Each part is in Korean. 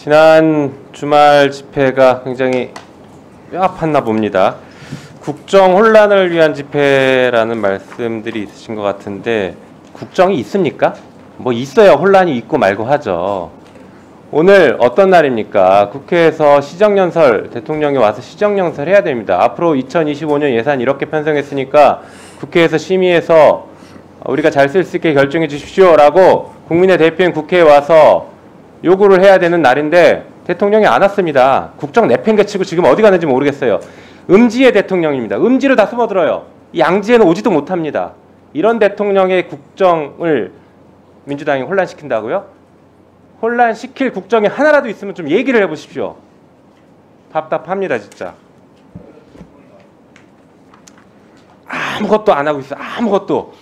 지난 주말 집회가 굉장히 뼈아팠나 봅니다. 국정 혼란을 위한 집회라는 말씀들이 있으신 것 같은데 국정이 있습니까? 뭐 있어야 혼란이 있고 말고 하죠. 오늘 어떤 날입니까? 국회에서 시정연설, 대통령이 와서 시정연설 해야 됩니다. 앞으로 2025년 예산 이렇게 편성했으니까 국회에서 심의해서 우리가 잘 쓸 수 있게 결정해 주십시오라고 국민의 대표인 국회에 와서 요구를 해야 되는 날인데 대통령이 안 왔습니다. 국정 내팽개치고 지금 어디 가는지 모르겠어요. 음지의 대통령입니다. 음지를 다 숨어들어요. 양지에는 오지도 못합니다. 이런 대통령의 국정을 민주당이 혼란시킨다고요? 혼란시킬 국정이 하나라도 있으면 좀 얘기를 해보십시오. 답답합니다, 진짜. 아무것도 안 하고 있어요. 아무것도.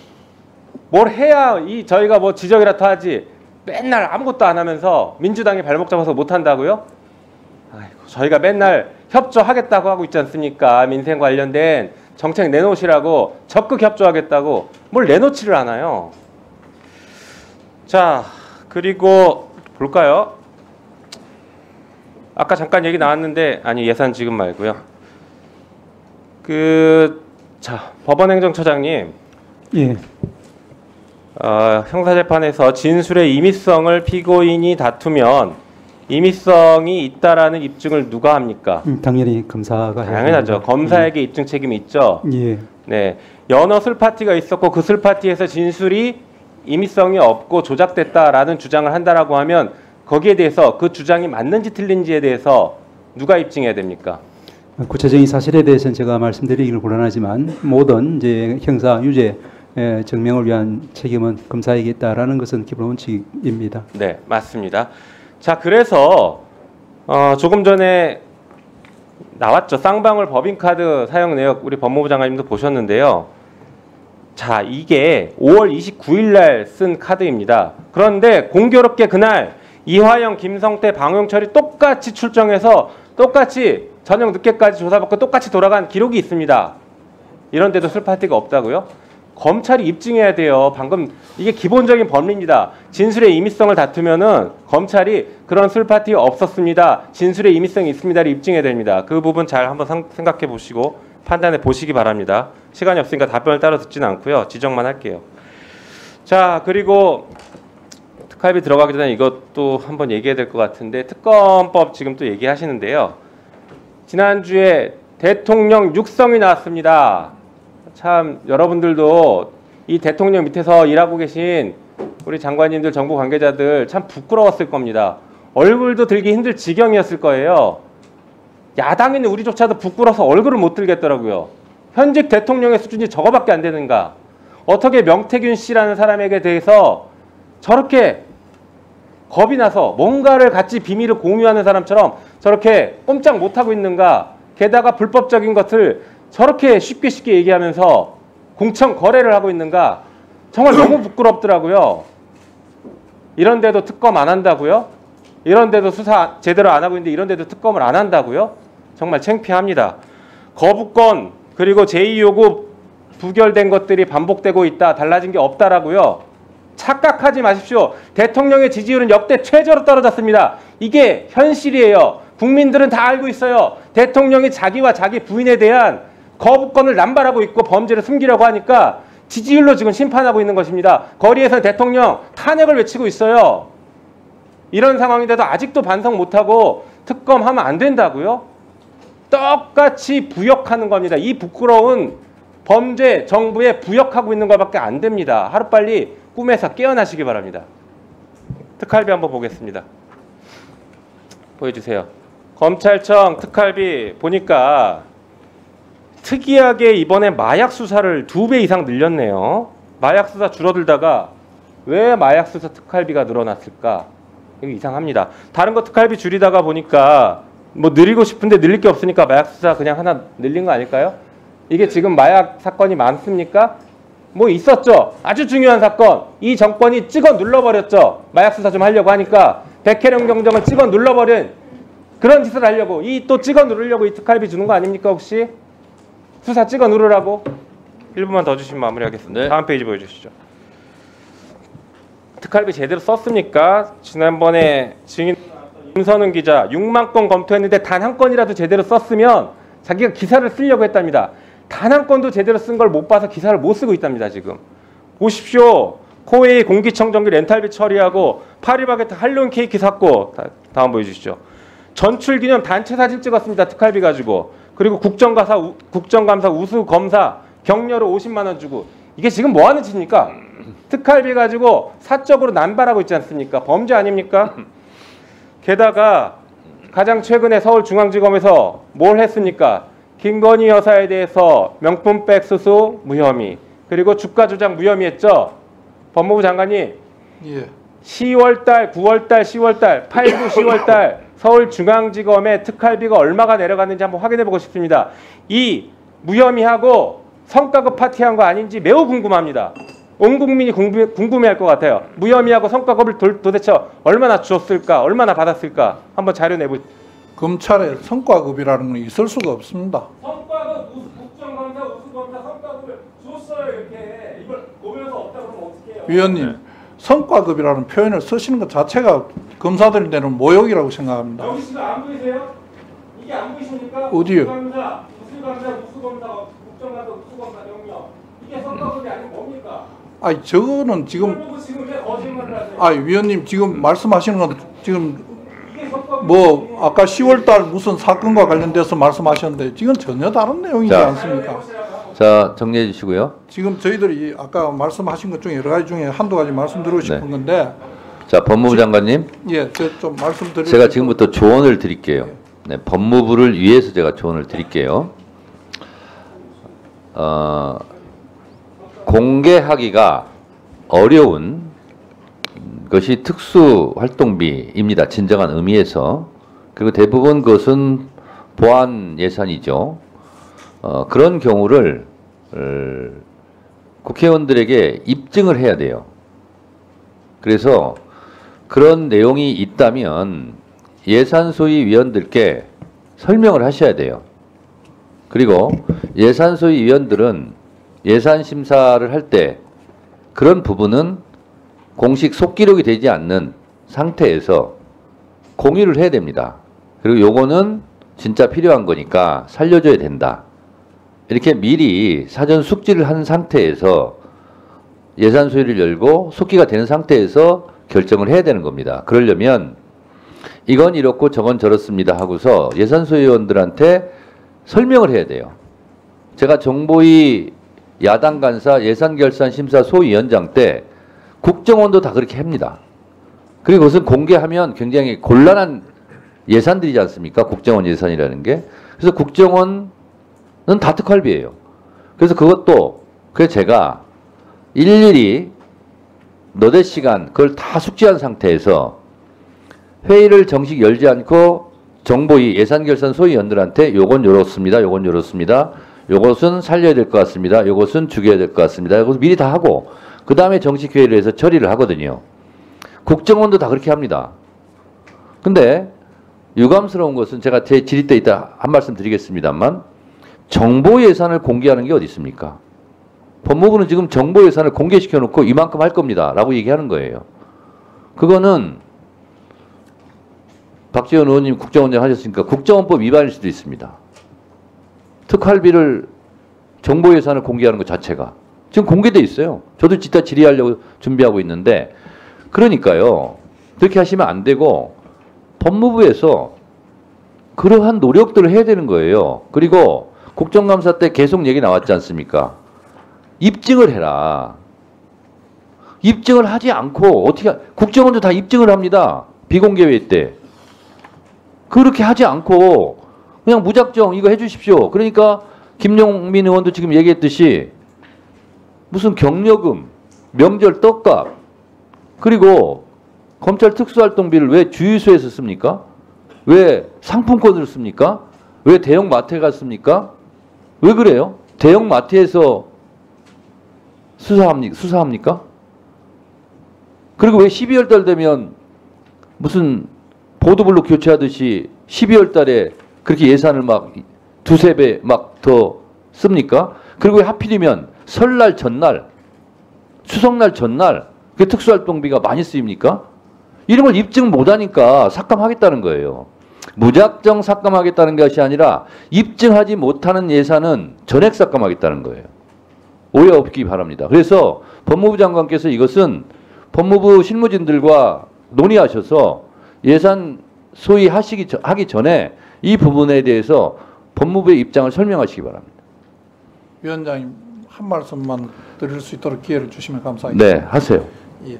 뭘 해야 저희가 뭐 지적이라도 하지. 맨날 아무것도 안 하면서 민주당이 발목 잡아서 못 한다고요? 아이고, 저희가 맨날 협조하겠다고 하고 있지 않습니까? 민생 관련된 정책 내놓으시라고 적극 협조하겠다고 뭘 내놓지를 않아요. 자, 그리고 볼까요? 아까 잠깐 얘기 나왔는데 아니 예산 지금 말고요. 자, 법원행정처장님. 예. 형사재판에서 진술의 임의성을 피고인이 다투면 임의성이 있다라는 입증을 누가 합니까? 당연히 검사가 해야 당연하죠. 됩니다. 검사에게 입증 책임이 있죠. 예. 네, 연어 술 파티가 있었고 그 술 파티에서 진술이 임의성이 없고 조작됐다라는 주장을 한다라고 하면 거기에 대해서 그 주장이 맞는지 틀린지에 대해서 누가 입증해야 됩니까? 구체적인 사실에 대해서는 제가 말씀드리기는 곤란하지만 모든 이제 형사 유죄 증명을 위한 책임은 검사에게 있다라는 것은 기본 원칙입니다. 네, 맞습니다. 자, 그래서 조금 전에 나왔죠. 쌍방울 법인카드 사용 내역 우리 법무부 장관님도 보셨는데요. 자, 이게 5월 29일 날 쓴 카드입니다. 그런데 공교롭게 그날 이화영, 김성태, 방용철이 똑같이 출정해서 똑같이 저녁 늦게까지 조사받고 똑같이 돌아간 기록이 있습니다. 이런데도 술파티가 없다고요? 검찰이 입증해야 돼요. 방금 이게 기본적인 법리입니다. 진술의 임의성을 다투면은 검찰이 그런 술파티 없었습니다. 진술의 임의성이 있습니다를 입증해야 됩니다. 그 부분 잘 한번 생각해 보시고 판단해 보시기 바랍니다. 시간이 없으니까 답변을 따로 듣지는 않고요. 지적만 할게요. 자, 그리고 특활비 들어가기 전에 이것도 한번 얘기해야 될 것 같은데 특검법 지금 또 얘기하시는데요. 지난주에 대통령 육성이 나왔습니다. 참 여러분들도 이 대통령 밑에서 일하고 계신 우리 장관님들, 정부 관계자들 참 부끄러웠을 겁니다. 얼굴도 들기 힘들 지경이었을 거예요. 야당에 있는 우리조차도 부끄러워서 얼굴을 못 들겠더라고요. 현직 대통령의 수준이 저거밖에 안 되는가? 어떻게 명태균 씨라는 사람에게 대해서 저렇게 겁이 나서 뭔가를 같이 비밀을 공유하는 사람처럼 저렇게 꼼짝 못하고 있는가? 게다가 불법적인 것을 저렇게 쉽게 얘기하면서 공천 거래를 하고 있는가? 정말 너무 부끄럽더라고요. 이런데도 특검 안 한다고요? 이런데도 수사 제대로 안 하고 있는데 이런데도 특검을 안 한다고요? 정말 창피합니다. 거부권 그리고 제2요구 부결된 것들이 반복되고 있다. 달라진 게 없다라고요. 착각하지 마십시오. 대통령의 지지율은 역대 최저로 떨어졌습니다. 이게 현실이에요. 국민들은 다 알고 있어요. 대통령이 자기와 자기 부인에 대한 거부권을 남발하고 있고 범죄를 숨기려고 하니까 지지율로 지금 심판하고 있는 것입니다. 거리에서 대통령 탄핵을 외치고 있어요. 이런 상황인데도 아직도 반성 못하고 특검하면 안 된다고요? 똑같이 부역하는 겁니다. 이 부끄러운 범죄 정부에 부역하고 있는 것밖에 안 됩니다. 하루빨리 꿈에서 깨어나시기 바랍니다. 특활비 한번 보겠습니다. 보여주세요. 검찰청 특활비 보니까 특이하게 이번에 마약 수사를 2배 이상 늘렸네요. 마약 수사 줄어들다가 왜 마약 수사 특활비가 늘어났을까? 이거 이상합니다. 다른 거 특활비 줄이다가 보니까 뭐 늘리고 싶은데 늘릴 게 없으니까 마약 수사 그냥 하나 늘린 거 아닐까요? 이게 지금 마약 사건이 많습니까? 뭐 있었죠. 아주 중요한 사건. 이 정권이 찍어 눌러버렸죠. 마약 수사 좀 하려고 하니까 백혜령 경정을 찍어 눌러버린 그런 짓을 하려고 이 또 찍어 누르려고 이 특활비 주는 거 아닙니까 혹시? 수사 찍어 누르라고? 1분만 더 주시면 마무리하겠습니다. 네. 다음 페이지 보여주시죠. 특활비 제대로 썼습니까? 지난번에 증인 김선은 기자 6만 건 검토했는데 단 한 건이라도 제대로 썼으면 자기가 기사를 쓰려고 했답니다. 단 한 건도 제대로 쓴 걸 못 봐서 기사를 못 쓰고 있답니다. 지금 보십시오. 코웨이 공기청정기 렌탈비 처리하고 파리바게트 할로윈 케이크 샀고 다음 보여주시죠. 전출기념 단체 사진 찍었습니다. 특활비 가지고. 그리고 국정감사 우수 검사 격려로 50만 원 주고. 이게 지금 뭐 하는 짓입니까? 특활비 가지고 사적으로 남발하고 있지 않습니까? 범죄 아닙니까? 게다가 가장 최근에 서울중앙지검에서 뭘 했습니까? 김건희 여사에 대해서 명품백 수수 무혐의, 그리고 주가 조작 무혐의 했죠? 법무부 장관님, 예. 10월달, 9월달, 10월달, 8, 9, 10월달 서울중앙지검의 특활비가 얼마가 내려갔는지 한번 확인해보고 싶습니다. 이 무혐의하고 성과급 파티한 거 아닌지 매우 궁금합니다. 온 국민이 궁금해할 것 같아요. 무혐의하고 성과급을 도대체 얼마나 줬을까, 얼마나 받았을까 한번 자료 내보시죠. 검찰에 성과급이라는 건 있을 수가 없습니다. 성과급, 국정감사, 우수검사 성과급을 줬어요 이렇게. 이걸 보면서 없다 그러면 어떻게 해요? 위원님, 네. 성과급이라는 표현을 쓰시는 것 자체가 검사들이 내는 모욕이라고 생각합니다. 여기 지금 안 보이세요? 이게 안 보이십니까? 어디요? 국정감사, 우수검사, 국정감사, 우수검사 명령. 이게 성과급이 아니면 뭡니까? 아니 저거는 이걸 지금 보고 지금 왜 거짓말을 하세요? 위원님 지금 말씀하시는 건 지금 이게 성과급. 뭐 아까 10월달 무슨 사건과 관련돼서 말씀하셨는데 지금 전혀 다른 내용이지 자. 않습니까? 자, 정리해 주시고요. 지금 저희들이 아까 말씀하신 것 중에 여러 가지 중에 한두 가지 말씀드리고 싶은 건데 자, 법무부 장관님, 예, 저 좀 말씀드리고 제가 지금부터 조언을 드릴게요. 네, 법무부를 위해서 제가 조언을 드릴게요. 공개하기가 어려운 것이 특수활동비입니다. 진정한 의미에서. 그리고 대부분 그것은 보안 예산이죠. 그런 경우를 국회의원들에게 입증을 해야 돼요. 그래서 그런 내용이 있다면 예산소위 위원들께 설명을 하셔야 돼요. 그리고 예산소위 위원들은 예산 심사를 할 때 그런 부분은 공식 속기록이 되지 않는 상태에서 공유를 해야 됩니다. 그리고 요거는 진짜 필요한 거니까 살려줘야 된다. 이렇게 미리 사전 숙지를 한 상태에서 예산 소위를 열고 속기가 되는 상태에서 결정을 해야 되는 겁니다. 그러려면 이건 이렇고 저건 저렇습니다 하고서 예산 소위원들한테 설명을 해야 돼요. 제가 정보위 야당 간사 예산결산심사 소위원장 때 국정원도 다 그렇게 합니다. 그리고 그것은 공개하면 굉장히 곤란한 예산들이지 않습니까? 국정원 예산이라는 게. 그래서 국정원은 다 특활비예요. 그래서 그것도 그래서 제가 일일이 너댓 시간 그걸 다 숙지한 상태에서 회의를 정식 열지 않고 정보위 예산결산 소위원들한테 요건 요렇습니다. 요건 요렇습니다. 요것은 살려야 될 것 같습니다. 요것은 죽여야 될 것 같습니다. 이것을 미리 다 하고 그 다음에 정식 회의를 해서 처리를 하거든요. 국정원도 다 그렇게 합니다. 근데 유감스러운 것은 제가 제 질의 때 이따 한 말씀 드리겠습니다만 정보 예산을 공개하는 게 어디 있습니까? 법무부는 지금 정보 예산을 공개시켜 놓고 이만큼 할 겁니다. 라고 얘기하는 거예요. 그거는 박지원 의원님 국정원장 하셨으니까 국정원법 위반일 수도 있습니다. 특활비를 정보 예산을 공개하는 것 자체가 지금 공개돼 있어요. 저도 이따 질의하려고 준비하고 있는데 그러니까요. 그렇게 하시면 안 되고 법무부에서 그러한 노력들을 해야 되는 거예요. 그리고 국정감사 때 계속 얘기 나왔지 않습니까? 입증을 해라. 입증을 하지 않고 어떻게 국정원도 다 입증을 합니다. 비공개회의 때. 그렇게 하지 않고 그냥 무작정 이거 해주십시오. 그러니까 김용민 의원도 지금 얘기했듯이 무슨 격려금, 명절 떡값 그리고 검찰 특수활동비를 왜 주유소에서 씁니까? 왜 상품권으로 씁니까? 왜 대형 마트에 갔습니까? 왜 그래요? 대형 마트에서 수사합니까? 그리고 왜 12월 달 되면 무슨 보도블록 교체하듯이 12월 달에 그렇게 예산을 막 두세 배 막 더 씁니까? 그리고 왜 하필이면 설날 전날, 추석날 전날 그 특수활동비가 많이 쓰입니까? 이런 걸 입증 못하니까 삭감하겠다는 거예요. 무작정 삭감하겠다는 것이 아니라 입증하지 못하는 예산은 전액 삭감하겠다는 거예요. 오해 없기 바랍니다. 그래서 법무부 장관께서 이것은 법무부 실무진들과 논의하셔서 예산 소위 하기 전에 이 부분에 대해서 법무부의 입장을 설명하시기 바랍니다. 위원장님 한 말씀만 드릴 수 있도록 기회를 주시면 감사하겠습니다. 네, 하세요. 예.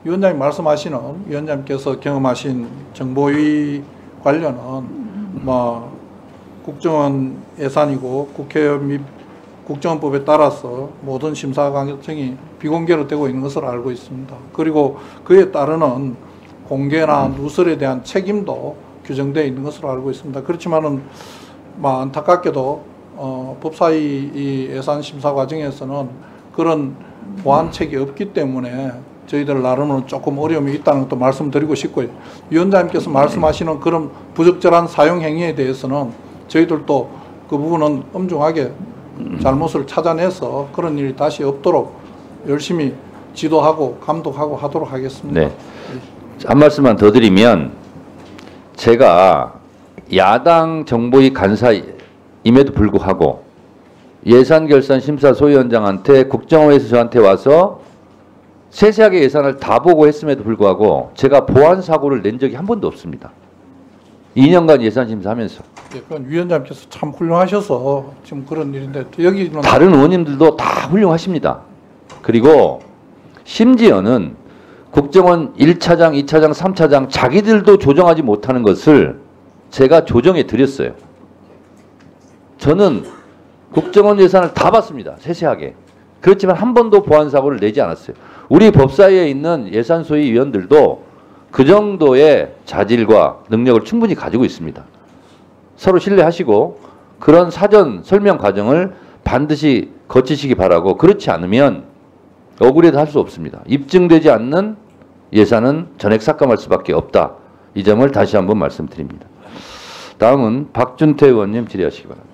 위원장님 말씀하시는 위원장님께서 경험하신 정보위 관련은 뭐 국정원 예산이고 국회의원 및 국정원법에 따라서 모든 심사 과정이 비공개로 되고 있는 것으로 알고 있습니다. 그리고 그에 따르는 공개나 누설에 대한 책임도 규정되어 있는 것으로 알고 있습니다. 그렇지만은 뭐 안타깝게도 법사위 이 예산 심사 과정에서는 그런 보완책이 없기 때문에 저희들 나름으로 조금 어려움이 있다는 것도 말씀드리고 싶고요. 위원장님께서 말씀하시는 그런 부적절한 사용 행위에 대해서는 저희들도 그 부분은 엄중하게 잘못을 찾아내서 그런 일이 다시 없도록 열심히 지도하고 감독하고 하도록 하겠습니다. 네. 한 말씀만 더 드리면 제가 야당 정보위 간사임에도 불구하고 예산결산심사소위원장한테 국정원에서 저한테 와서 세세하게 예산을 다 보고 했음에도 불구하고 제가 보완 사고를 낸 적이 한 번도 없습니다. 2년간 예산심사하면서. 예, 그건 위원장님께서 참 훌륭하셔서 지금 그런 일인데 여기는 다른 의원님들도 다 훌륭하십니다. 그리고 심지어는 국정원 1차장, 2차장, 3차장 자기들도 조정하지 못하는 것을 제가 조정해 드렸어요. 저는 국정원 예산을 다 봤습니다. 세세하게. 그렇지만 한 번도 보완 사고를 내지 않았어요. 우리 법사위에 있는 예산소위 위원들도 그 정도의 자질과 능력을 충분히 가지고 있습니다. 서로 신뢰하시고 그런 사전 설명 과정을 반드시 거치시기 바라고, 그렇지 않으면 억울해도 할 수 없습니다. 입증되지 않는 예산은 전액 삭감할 수밖에 없다. 이 점을 다시 한번 말씀드립니다. 다음은 박준태 의원님 질의하시기 바랍니다.